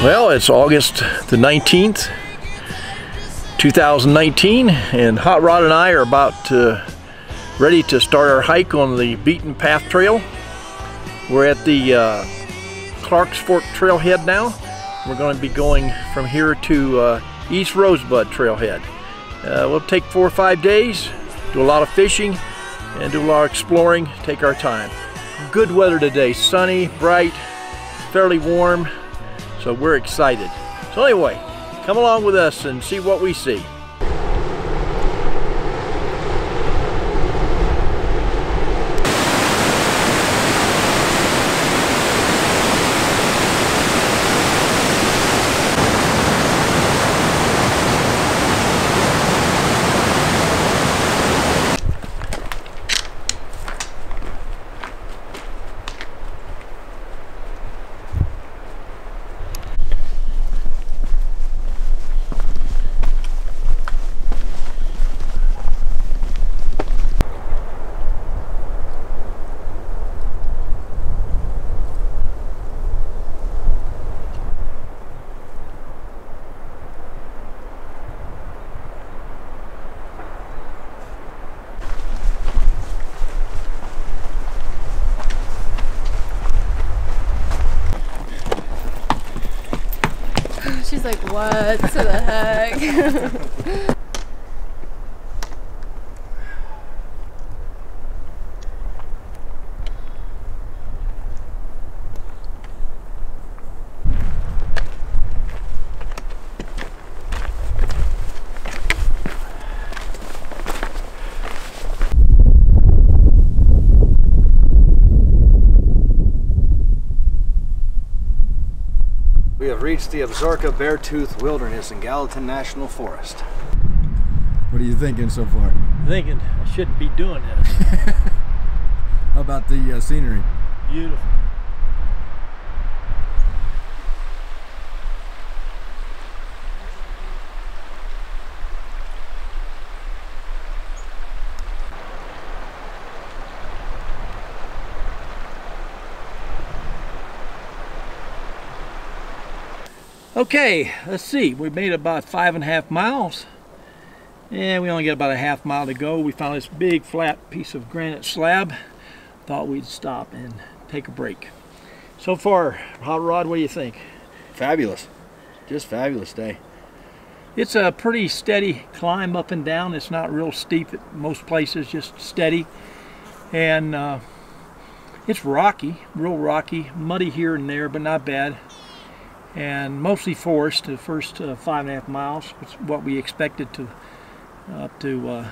Well, it's August the 19th, 2019, and Hot Rod and I are about ready to start our hike on the Beaten Path Trail. We're at the Clark's Fork Trailhead now. We're going to be going from here to East Rosebud Trailhead. We'll take 4 or 5 days, do a lot of fishing, and do a lot of exploring, take our time. Good weather today, sunny, bright, fairly warm. So we're excited. So anyway, come along with us and see what we see. She's like, what the heck? We have reached the Absaroka-Beartooth Wilderness in Gallatin National Forest. What are you thinking so far? I'm thinking I shouldn't be doing this. How about the scenery? Beautiful. Okay, let's see. We made about 5.5 miles, and we only got about a half mile to go. We found this big flat piece of granite slab. Thought we'd stop and take a break. So far, Hot Rod, what do you think? Fabulous. Just fabulous day. It's a pretty steady climb up and down. It's not real steep at most places, just steady. And it's rocky, real rocky, muddy here and there, but not bad. And mostly forest the first 5.5 miles, which is what we expected to up to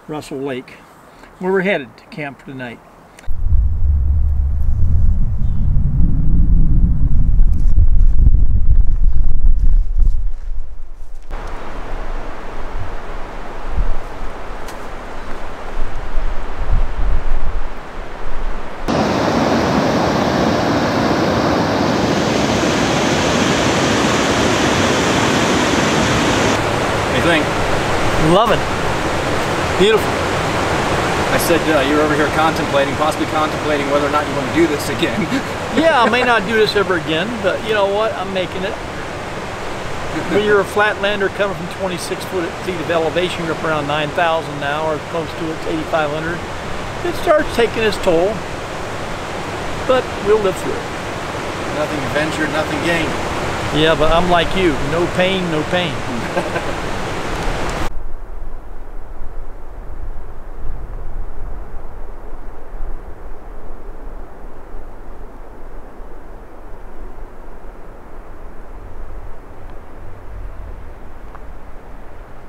Russell Lake, where we're headed to camp for the night. Love it. Beautiful. I said you're over here possibly contemplating whether or not you want to do this again. Yeah, I may not do this ever again, but you know what? I'm making it. When you're a flatlander coming from 26 feet of elevation, you're up around 9,000 now, or close to it, 8,500. It starts taking its toll, but we'll live through it. Nothing ventured, nothing gained. Yeah, but I'm like you. No pain, no pain.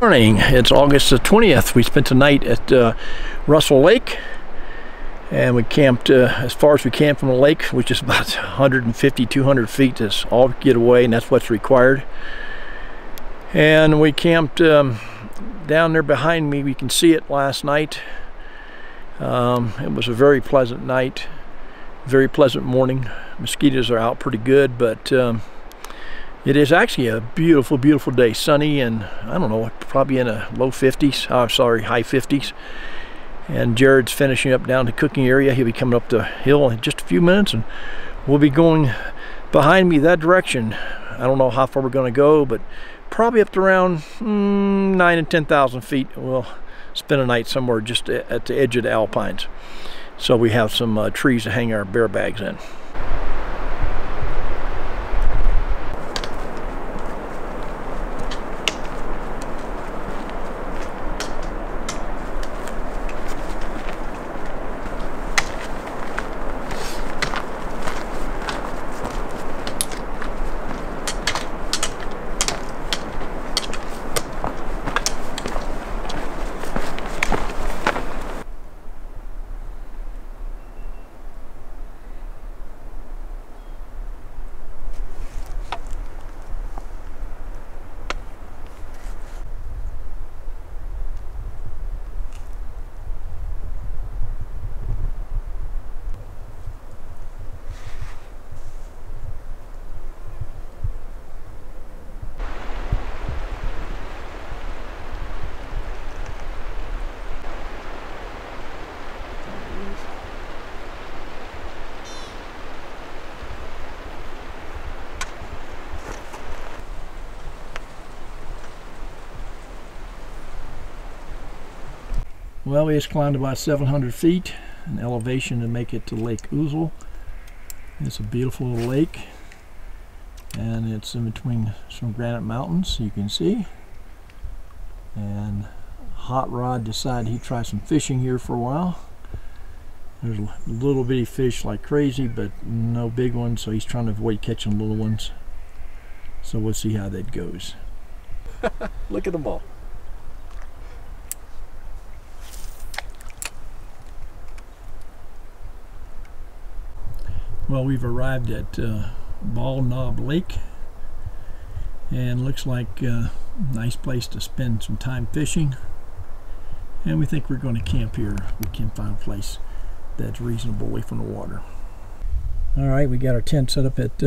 Morning. It's August the 20th. We spent the night at Russell Lake, and we camped as far as we can from the lake, which is about 150-200 feet. That's all get away, and that's what's required. And we camped down there behind me. We can see it last night. It was a very pleasant night, very pleasant morning. Mosquitoes are out pretty good, but it is actually a beautiful, beautiful day. Sunny, and I don't know, probably in the low 50s. Oh, sorry, high 50s. And Jared's finishing up down the cooking area. He'll be coming up the hill in just a few minutes, and we'll be going behind me that direction. I don't know how far we're going to go, but probably up to around 9,000 and 10,000 feet. We'll spend a night somewhere just at the edge of the Alpines. So we have some trees to hang our bear bags in. Well, we just climbed about 700 feet in elevation to make it to Lake Ouzel. It's a beautiful little lake, and it's in between some granite mountains, you can see. And Hot Rod decided he'd try some fishing here for a while. There's little bitty fish like crazy, but no big ones, so he's trying to avoid catching little ones. So we'll see how that goes. Look at them all. Well, we've arrived at Bald Knob Lake, and looks like a nice place to spend some time fishing, and we think we're going to camp here. We can find a place that's reasonable away from the water. Alright, we got our tent set up at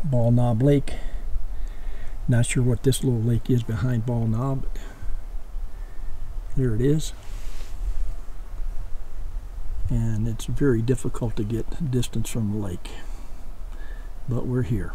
Bald Knob Lake. Not sure what this little lake is behind Bald Knob, but there it is. And it's very difficult to get distance from the lake, but we're here.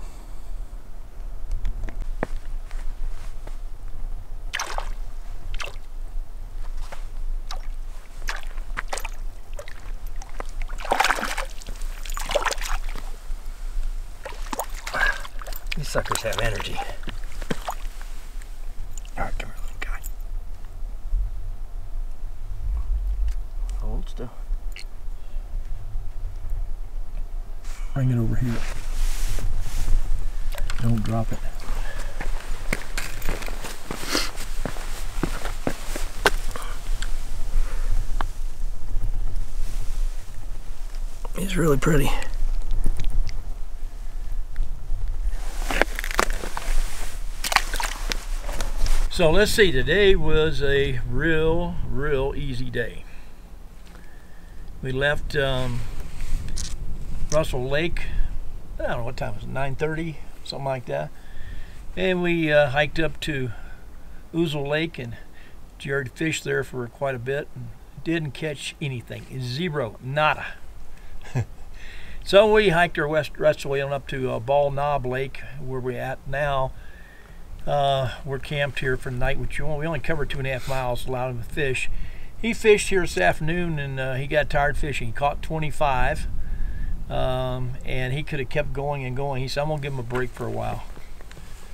These suckers have energy. All right, come here, little guy. Hold still. Bring it over here. Don't drop it. It's really pretty. So let's see, today was a real easy day. We left Russell Lake, I don't know what time it was, 9:30, something like that. And we hiked up to Ouzel Lake, and Jared fished there for quite a bit and didn't catch anything. Zero, nada. So we hiked our rest way on up to Bald Knob Lake, where we're at now. We're camped here for the night, which we only covered 2.5 miles, allowed him to fish. He fished here this afternoon, and he got tired fishing. He caught 25. And he could have kept going and going. He said, I'm going to give him a break for a while.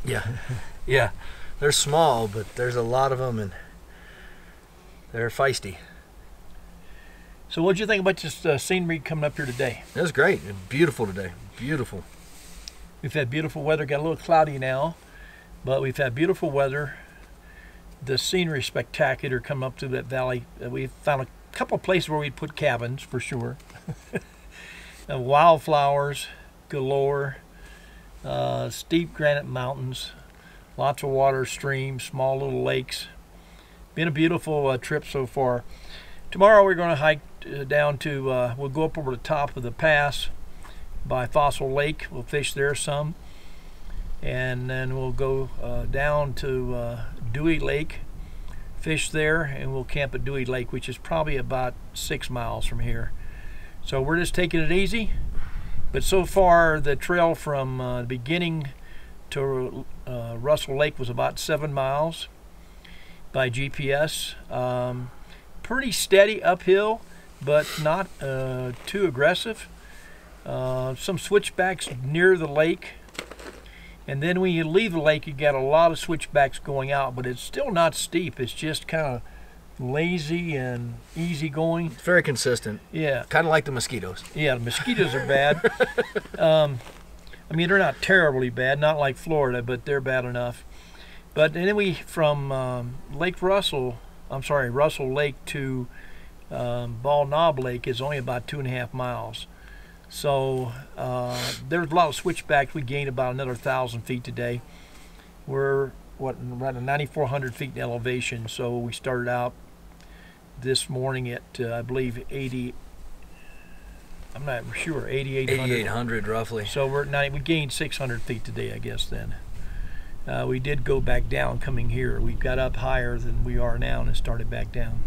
Yeah, yeah. They're small, but there's a lot of them, and they're feisty. So what did you think about this scenery coming up here today? It was great. Beautiful today. Beautiful. We've had beautiful weather. Got a little cloudy now, but we've had beautiful weather. The scenery is spectacular coming up through that valley. We found a couple of places where we'd put cabins, for sure. Wildflowers galore, steep granite mountains, lots of water streams, small little lakes. Been a beautiful trip so far. Tomorrow we're going to hike down to, we'll go up over the top of the pass by Fossil Lake. We'll fish there some, and then we'll go down to Dewey Lake, fish there, and we'll camp at Dewey Lake, which is probably about 6 miles from here. So we're just taking it easy, but so far the trail from the beginning to Russell Lake was about 7 miles by GPS. Pretty steady uphill, but not too aggressive. Some switchbacks near the lake, and then when you leave the lake you got a lot of switchbacks going out, but it's still not steep. It's just kind of lazy and easy going. It's very consistent. Yeah. Kind of like the mosquitoes. Yeah, the mosquitoes are bad. I mean, they're not terribly bad, not like Florida, but they're bad enough. But anyway, from Russell Lake to Bald Knob Lake is only about 2.5 miles. So there's a lot of switchbacks. We gained about another 1,000 feet today. We're around 9,400 feet in elevation. So we started out this morning at I believe 80. I'm not sure, 8,800 roughly. So we gained 600 feet today, I guess. Then we did go back down coming here. We got up higher than we are now and started back down.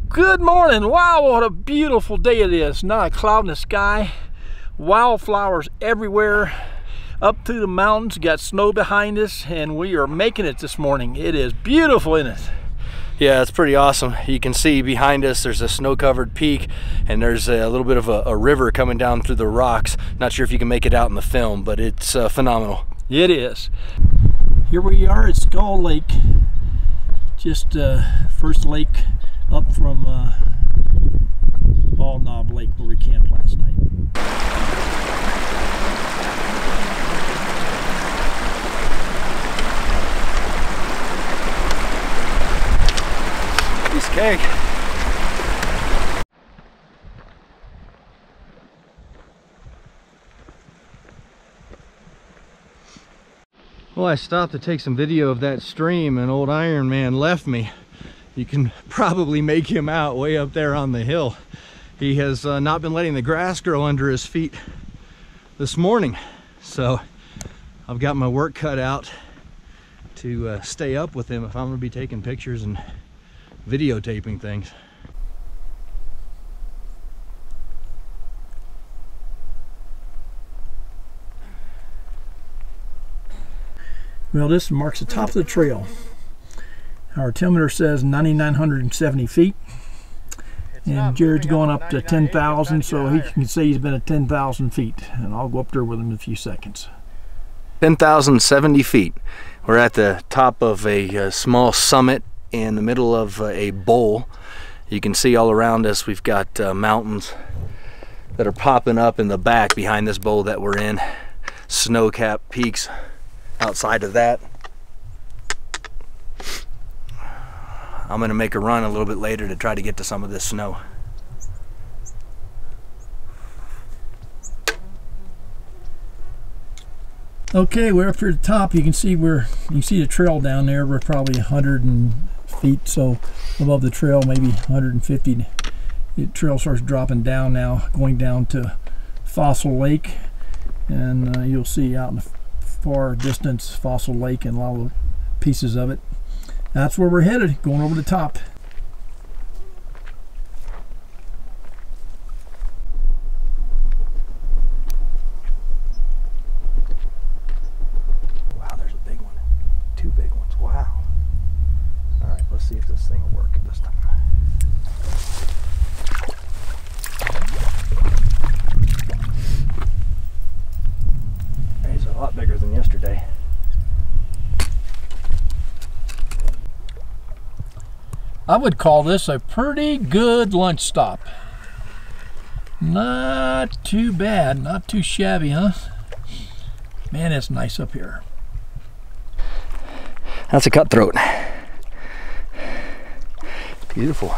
Good morning. Wow, what a beautiful day it is. Not a cloud in the sky. Wildflowers everywhere. Up through the mountains, got snow behind us, and we are making it this morning. It is beautiful, isn't it? Yeah, it's pretty awesome. You can see behind us there's a snow-covered peak, and there's a little bit of a river coming down through the rocks. Not sure if you can make it out in the film, but it's phenomenal. It is. Here we are at Skull Lake. Just first lake up from Bald Knob Lake where we camped last night. Piece of cake. Well, I stopped to take some video of that stream and old Ironman left me. You can probably make him out way up there on the hill. He has not been letting the grass grow under his feet this morning. So I've got my work cut out to stay up with him if I'm gonna be taking pictures and videotaping things. Well, this marks the top of the trail. Our altimeter says 9,970 feet. And Jared's going up to 10,000, so he can say he's been at 10,000 feet. And I'll go up there with him in a few seconds. 10,070 feet. We're at the top of a small summit in the middle of a bowl. You can see all around us we've got mountains that are popping up in the back behind this bowl that we're in. Snow-capped peaks outside of that. I'm gonna make a run a little bit later to try to get to some of this snow. Okay, we're up here at the top. You can see the trail down there. We're probably 100 feet so above the trail, maybe 150. The trail starts dropping down now, going down to Fossil Lake, and you'll see out in the far distance Fossil Lake and a lot of pieces of it. That's where we're headed, going over the top. Wow, there's a big one. 2 big ones. Wow. All right, let's see if this thing will work this time. He's a lot bigger than yesterday. I would call this a pretty good lunch stop. Not too bad, not too shabby, huh? Man, it's nice up here. That's a cutthroat. Beautiful.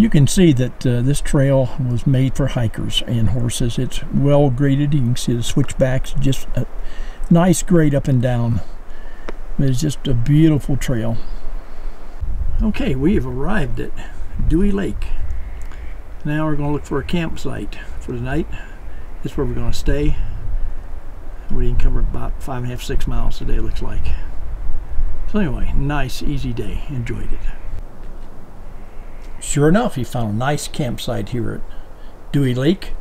You can see that this trail was made for hikers and horses. It's well graded. You can see the switchbacks, just a nice grade up and down. It's just a beautiful trail. Okay, we have arrived at Dewey Lake. Now we're going to look for a campsite for the night. This is where we're going to stay. We didn't cover about 5.5, 6 miles today, it looks like. So anyway, nice, easy day. Enjoyed it. Sure enough, he found a nice campsite here at Dewey Lake.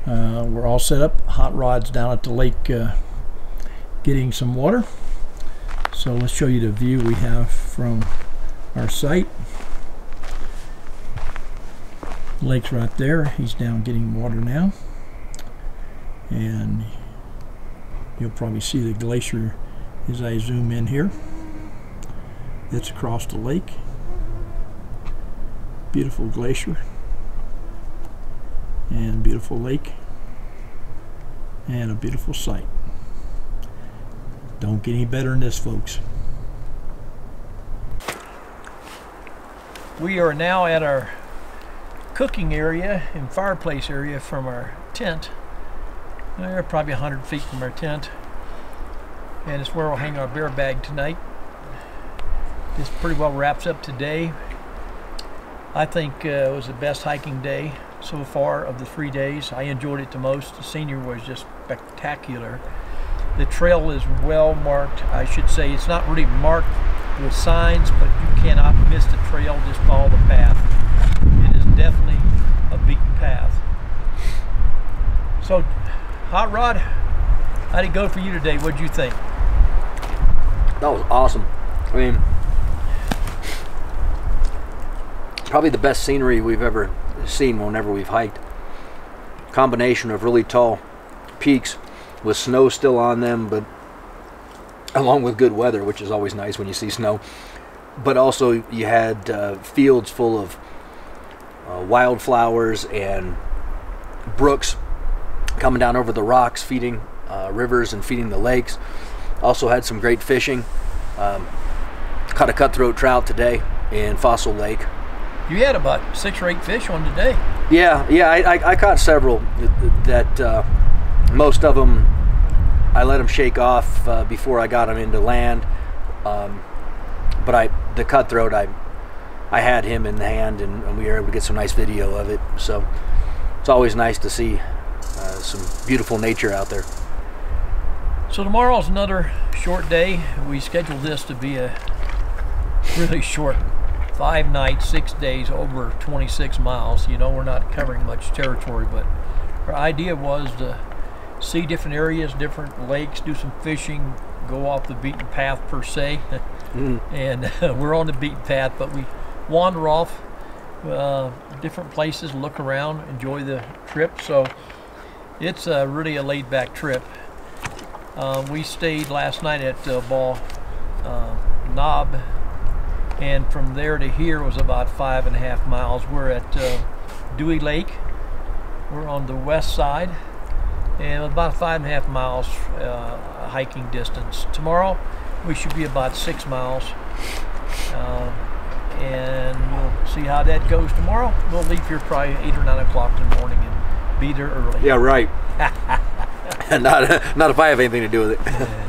We're all set up. Hot rods down at the lake getting some water. So let's show you the view we have from our site. Lake's right there. He's down getting water now. And you'll probably see the glacier as I zoom in here. It's across the lake. Beautiful glacier and beautiful lake and a beautiful site. Don't get any better than this, folks. We are now at our cooking area and fireplace area from our tent. We're probably 100 feet from our tent, and it's where we'll hang our bear bag tonight. This pretty well wraps up today. I think it was the best hiking day so far of the 3 days. I enjoyed it the most. The scenery was just spectacular. The trail is well marked. I should say it's not really marked with signs, but you cannot miss the trail. Just follow the path. It is definitely a beaten path. So, Hot Rod, how'd it go for you today? What'd you think? That was awesome. I mean, probably the best scenery we've ever seen whenever we've hiked. Combination of really tall peaks with snow still on them, but along with good weather, which is always nice when you see snow. But also you had fields full of wildflowers and brooks coming down over the rocks, feeding rivers and feeding the lakes. Also had some great fishing. Caught a cutthroat trout today in Fossil Lake. You had about 6 or 8 fish on today. Yeah, I caught several that most of them I let them shake off before I got them into land. But the cutthroat, I had him in the hand, and we were able to get some nice video of it. So it's always nice to see some beautiful nature out there. So tomorrow's another short day. We scheduled this to be a really short 5 nights, 6 days, over 26 miles. You know, we're not covering much territory, but our idea was to see different areas, different lakes, do some fishing, go off the beaten path per se. And we're on the beaten path, but we wander off different places, look around, enjoy the trip. So it's really a laid-back trip. We stayed last night at Ball Knob, and from there to here was about 5.5 miles. We're at Dewey Lake. We're on the west side, and about 5.5 miles hiking distance. Tomorrow we should be about 6 miles, and we'll see how that goes tomorrow. We'll leave here probably 8 or 9 o'clock in the morning and be there early. Yeah, right. not if I have anything to do with it.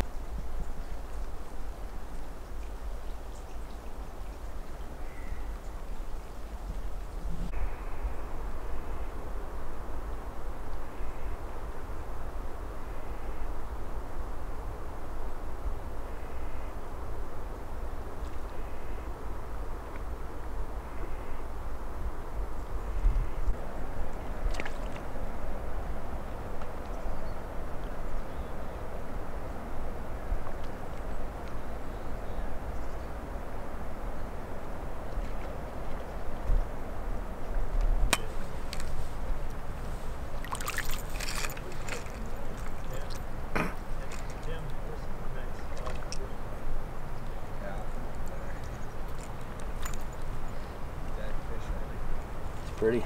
Pretty.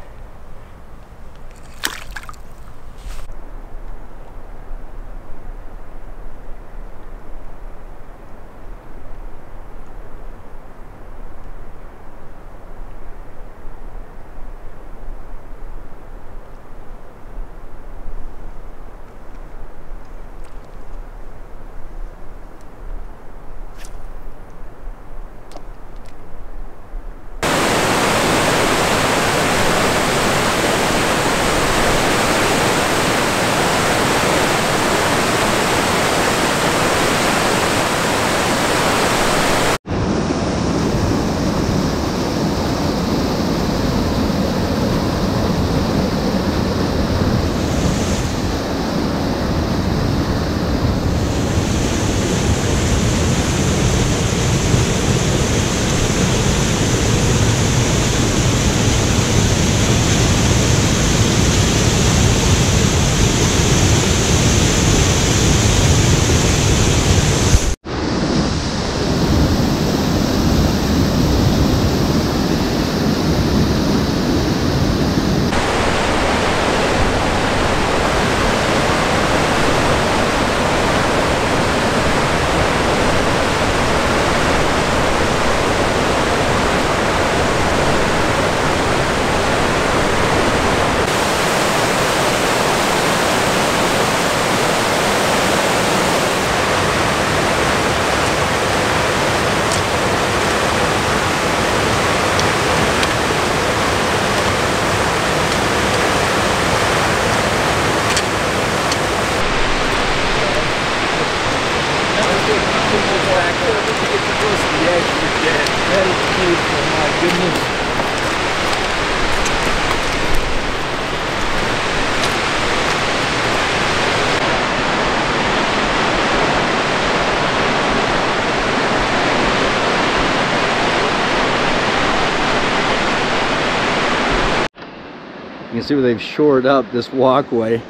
You can see where they've shored up this walkway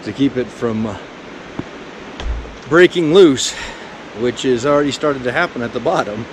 to keep it from breaking loose, which has already started to happen at the bottom.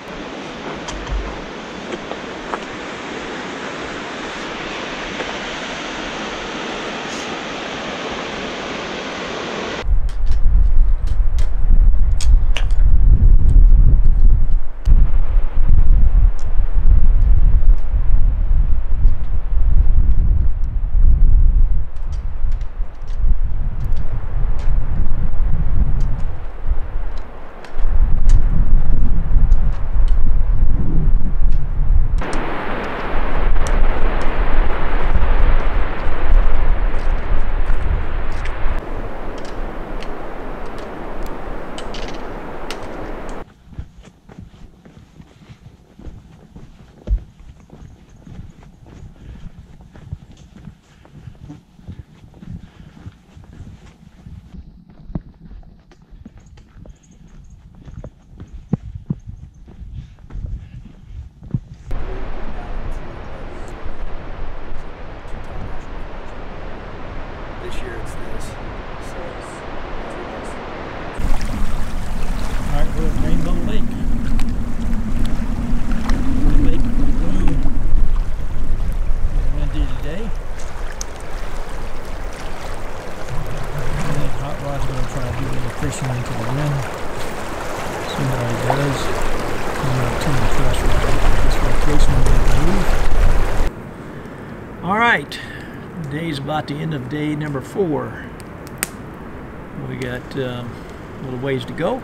This year it's this. Alright, we're at Rainbow Lake. Lake blue. Windy today. I think Hot Rod's going to try to do a little fishing into the wind. See how he does. Not too much rest right now. This location will move. Alright. Day's about the end of day number 4. We got a little ways to go.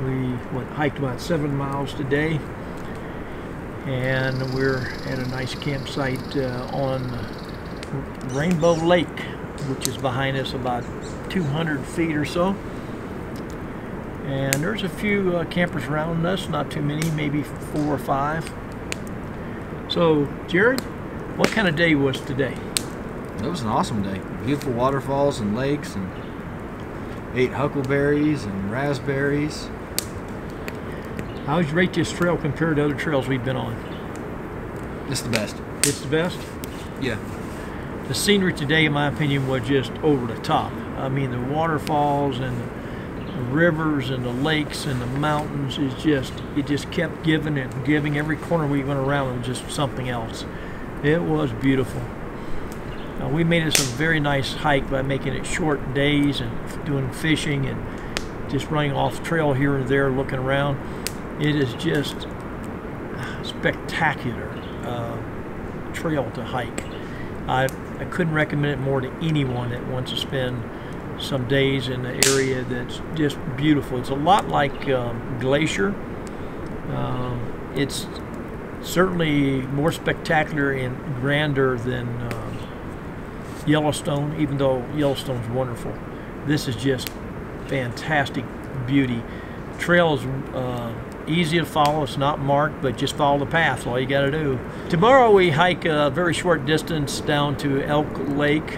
We hiked about 7 miles today, and we're at a nice campsite on Rainbow Lake, which is behind us about 200 feet or so. And there's a few campers around us, not too many, maybe 4 or 5. So, Jared, what kind of day was today? It was an awesome day. Beautiful waterfalls and lakes, and ate huckleberries and raspberries. How would you rate this trail compared to other trails we've been on? It's the best. It's the best? Yeah. The scenery today, in my opinion, was just over the top. I mean, the waterfalls and the rivers and the lakes and the mountains, it just kept giving and giving. Every corner we went around was just something else. It was beautiful. We made it some very nice hike by making it short days and doing fishing and just running off the trail here and there, looking around. It is just spectacular trail to hike. I couldn't recommend it more to anyone that wants to spend some days in the area that's just beautiful. It's a lot like Glacier. It's certainly more spectacular and grander than Yellowstone, even though Yellowstone's wonderful. This is just fantastic beauty. Trail is easy to follow. It's not marked, but just follow the path. All you got to do. Tomorrow we hike a very short distance down to Elk Lake.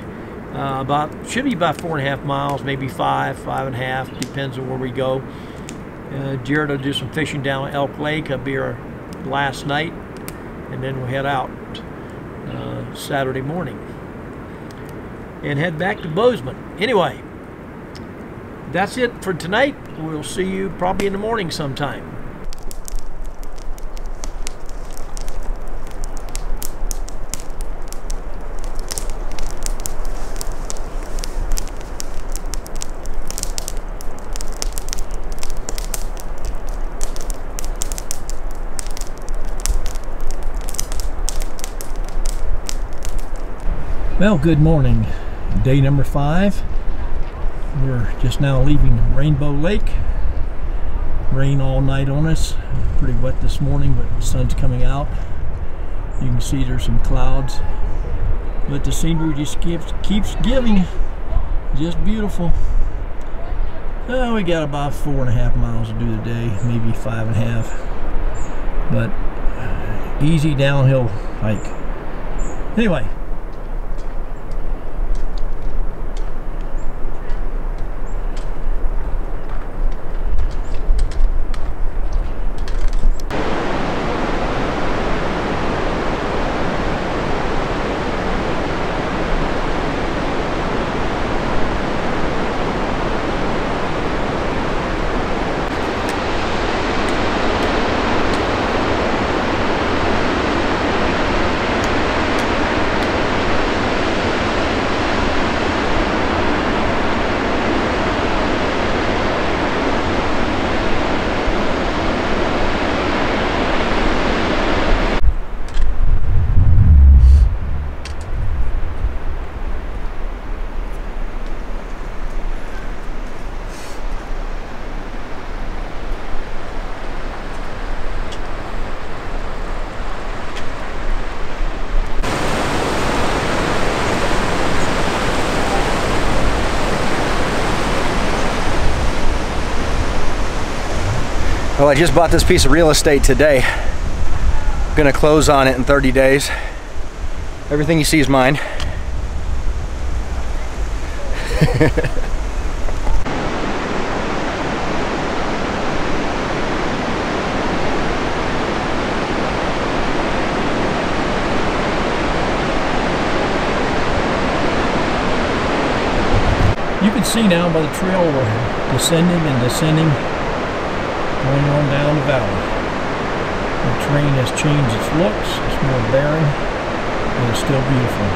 Should be about 4.5 miles, maybe 5.5, depends on where we go. Jared will do some fishing down at Elk Lake. I'll be our last night, and then we'll head out Saturday morning and head back to Bozeman. Anyway, that's it for tonight. We'll see you probably in the morning sometime. Well, good morning. Day number 5. We're just now leaving Rainbow Lake. Rain all night on us. Pretty wet this morning, but the sun's coming out. You can see there's some clouds, but the scenery just keeps giving. Just beautiful. We got about 4.5 miles to do the day, maybe 5.5, but easy downhill hike. Anyway. Well, I just bought this piece of real estate today. I'm gonna close on it in 30 days. Everything you see is mine. You can see now by the trail we're descending and descending, going on down the valley. The terrain has changed its looks, it's more barren, and it's still beautiful.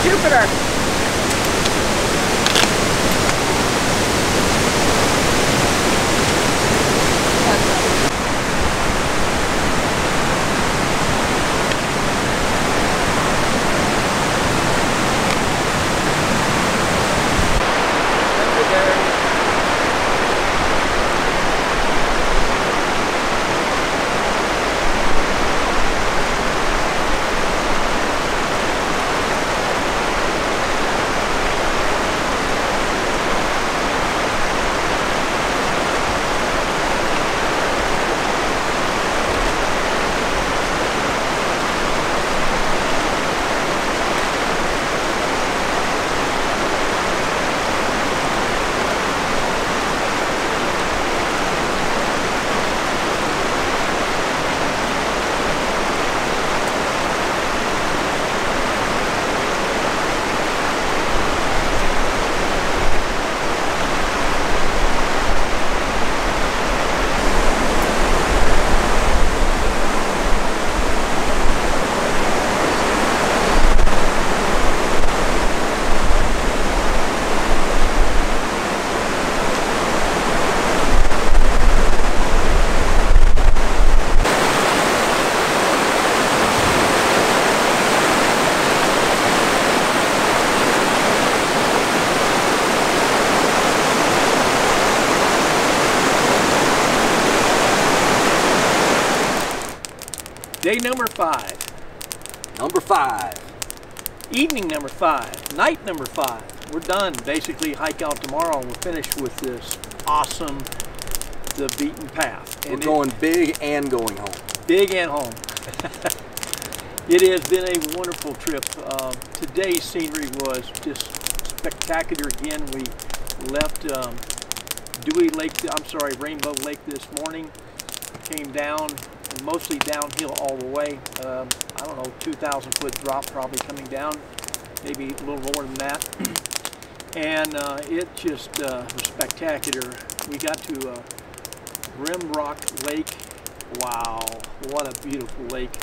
Jupiter. Day number 5. Number 5. Evening number 5. Night number 5. We're done. Basically hike out tomorrow and we're finished with this awesome, the beaten path. We're going big and going home. Big and home. It has been a wonderful trip. Today's scenery was just spectacular again. We left Dewey Lake, I'm sorry, Rainbow Lake this morning. Came down, and mostly downhill all the way. I don't know, 2,000 foot drop probably coming down, maybe a little more than that. And it just was spectacular. We got to Rimrock Lake. Wow, what a beautiful lake.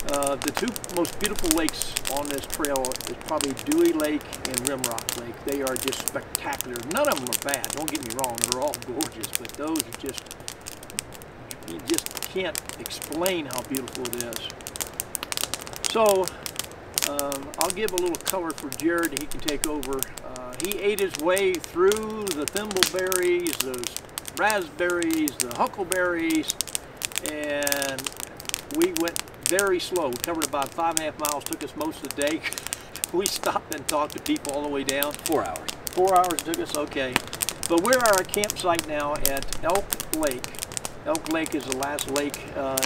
The two most beautiful lakes on this trail is probably Dewey Lake and Rimrock Lake. They are just spectacular. None of them are bad, don't get me wrong, they're all gorgeous, but those are just, you just can't explain how beautiful it is. So, I'll give a little color for Jared, he can take over. He ate his way through the thimbleberries, those raspberries, the huckleberries, and we went very slow. We covered about 5.5 miles, took us most of the day. We stopped and talked to people all the way down. 4 hours. 4 hours took us, okay. But we're at our campsite now at Elk Lake. Elk Lake is the last lake.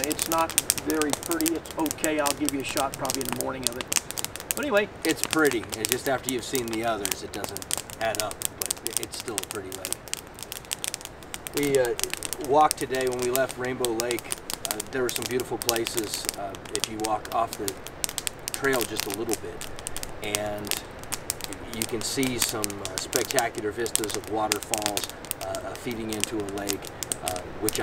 It's not very pretty, it's okay. I'll give you a shot probably in the morning of it. But anyway. It's pretty. It's just after you've seen the others, it doesn't add up, but it's still a pretty lake. We walked today when we left Rainbow Lake. There were some beautiful places if you walk off the trail just a little bit, and you can see some spectacular vistas of waterfalls feeding into a lake, which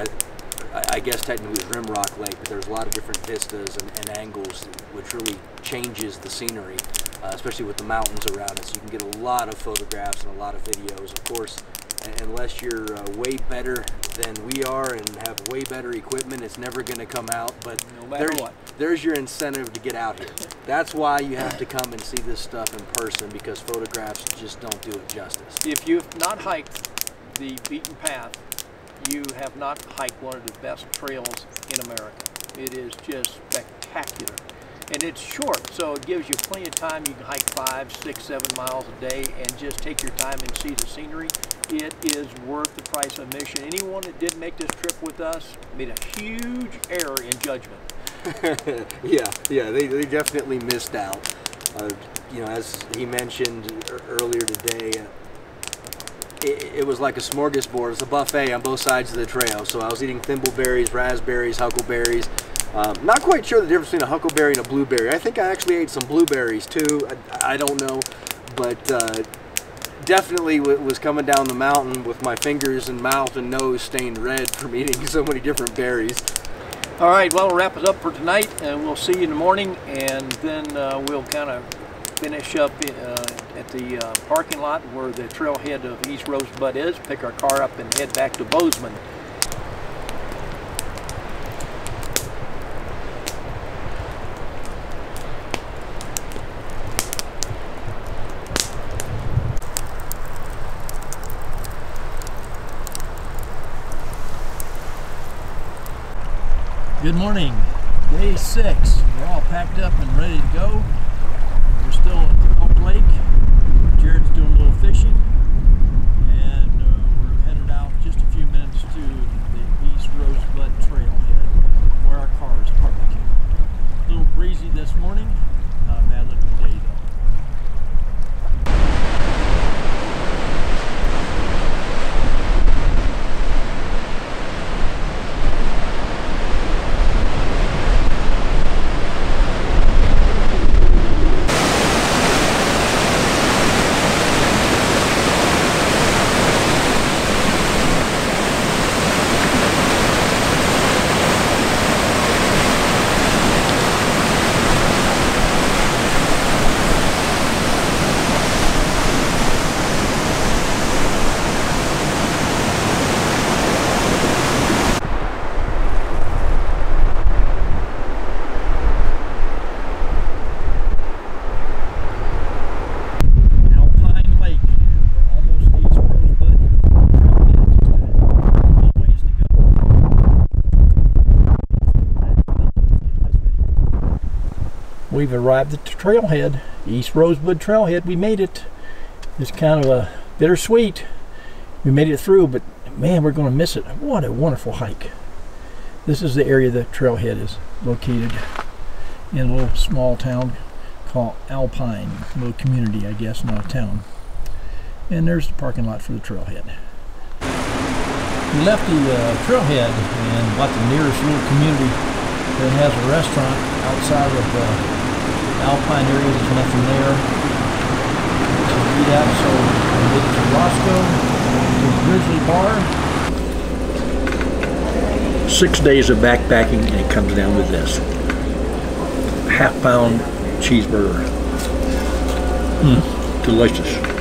I guess technically it was Rimrock Lake, but there's a lot of different vistas and angles, which really changes the scenery, especially with the mountains around it. So you can get a lot of photographs and a lot of videos. Of course, unless you're way better than we are and have way better equipment, it's never going to come out. But no matter what, there's your incentive to get out here. That's why you have to come and see this stuff in person, because photographs just don't do it justice. If you've not hiked the beaten path, you have not hiked one of the best trails in America. It is just spectacular. And it's short, so it gives you plenty of time. You can hike 5, 6, 7 miles a day and just take your time and see the scenery. It is worth the price of admission. Anyone that did make this trip with us made a huge error in judgment. yeah, they definitely missed out. You know, as he mentioned earlier today, it was like a smorgasbord. It's a buffet on both sides of the trail. So I was eating thimbleberries, raspberries, huckleberries. Not quite sure the difference between a huckleberry and a blueberry. I think I actually ate some blueberries too. I don't know, but definitely was coming down the mountain with my fingers and mouth and nose stained red from eating so many different berries. All right, well, we'll wrap it up for tonight, and we'll see you in the morning, and then we'll kind of finish up at the parking lot where the trailhead of East Rosebud is, pick our car up and head back to Bozeman. Good morning, day 6. We're all packed up and ready to go. We're still at Elk Lake. Jared's doing a little fishing, and we're headed out just a few minutes to the East Rosebud trailhead where our car is parked. A little breezy this morning, not a bad looking day though. Alpine Lake. We're almost East Rosebud. A little ways to go. We've arrived at the trailhead, East Rosebud trailhead. We made it. It's kind of a bittersweet. We made it through, but man, we're going to miss it. What a wonderful hike. This is the area the trailhead is located in a little small town called Alpine, a little community, I guess, not a town. And there's the parking lot for the trailhead. We left the trailhead and bought the nearest little community that has a restaurant outside of the Alpine area. There's nothing there to eat at, so we went to Roscoe, to the Grizzly Bar. 6 days of backpacking, and it comes down to this. Half-pound cheeseburger. Delicious.